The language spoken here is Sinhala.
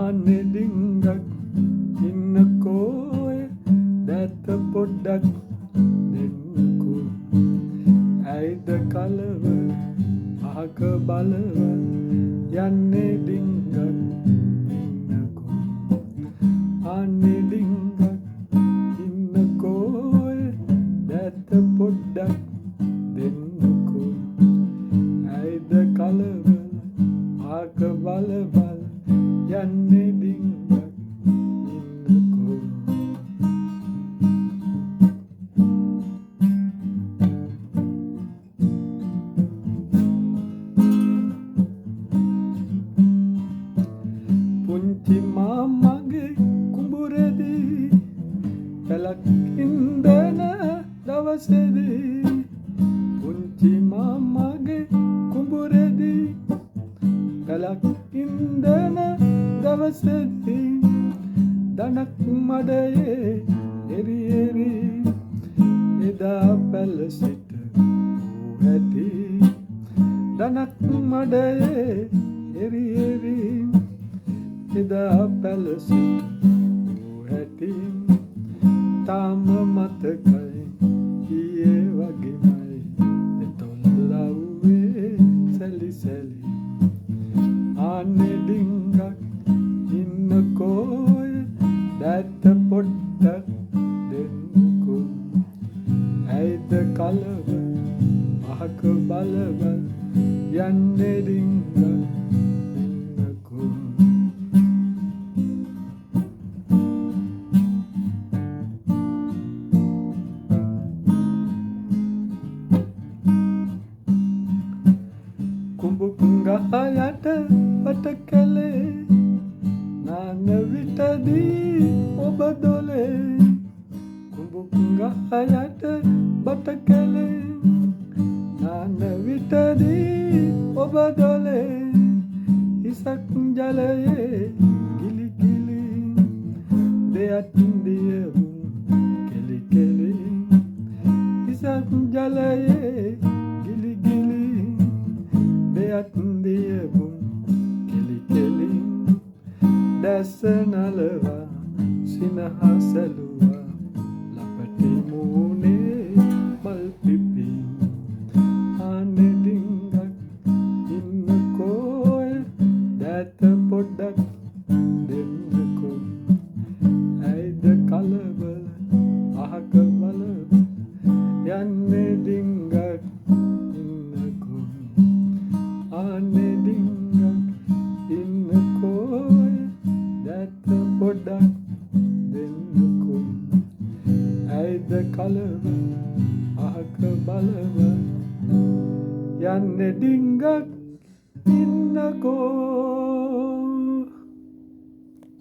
ආනේ ඩිංගක් ඉන්නකෝ දැත පොඩ්ඩක් දෙන්නකෝ ඇයිද කලව අහක බලව යන්නේ ඩිංගක් ඉන්නකෝ ආනේ ඩිංගක් ඉන්නකෝ දැත පොඩ්ඩක් දෙන්නකෝ ඇයිද කලව අහක බලව යන්නේ ඩිංගක් ඉන්නකෝ පුංචි මාමගේ කුඹුරේදී පැලක් ඉඳන දවසේදී පුංචි මාමගේ කුඹුරේදී පැලක් ඉඳන දවසේදී දනක් මඩයේ එරි එරි එදා පැල සිට ඇති දනක් මඩයේ එරි එරි එදා පැල සිට ඇති තාම මතකයි ඊයේ වගේමයි දෙතොල්ලව්වේ සැලි සැලි ආනේ ඩිංගක් ඉන්නකෝ දැත පොඩ්ඩක් දෙන්නකෝ ඇයිද කලව අහක බලව යන්නේ ඩිංගක් ඉන්නකෝ කුඹුගහ යට වට කළේ නාන විටදී ඔබ දොලේ කුඹුගහ යට වට කළේ නාන විටදී ඔබ දොලේ ඉසක් ජලයේ ගිලි ගිලි දෙයක් දියවුම් කෙලි කෙලි ඉසක් ජලයේ ගිලි ගිලි දෙයක් දියවුම් කෙලි කෙලි දැස නලවා සිනහ සැලුවා ලපටි මූනේ මල් පිපි ආනේ ඩිංගක් ඉන්නකෝ දැත පොඩ්ඩක් දෙන්නකෝ ඇයිද කලබල අහක බලව යන්නේ ඩිංගක් ඉන්නකෝ ආනේ ඩිංගක් ඉන්නකෝ දැත පොඩ්ඩක් දෙන්නකෝ ඇයිද කලව අහක බලව යන්නේ ඩිංගක් ඉන්නකෝ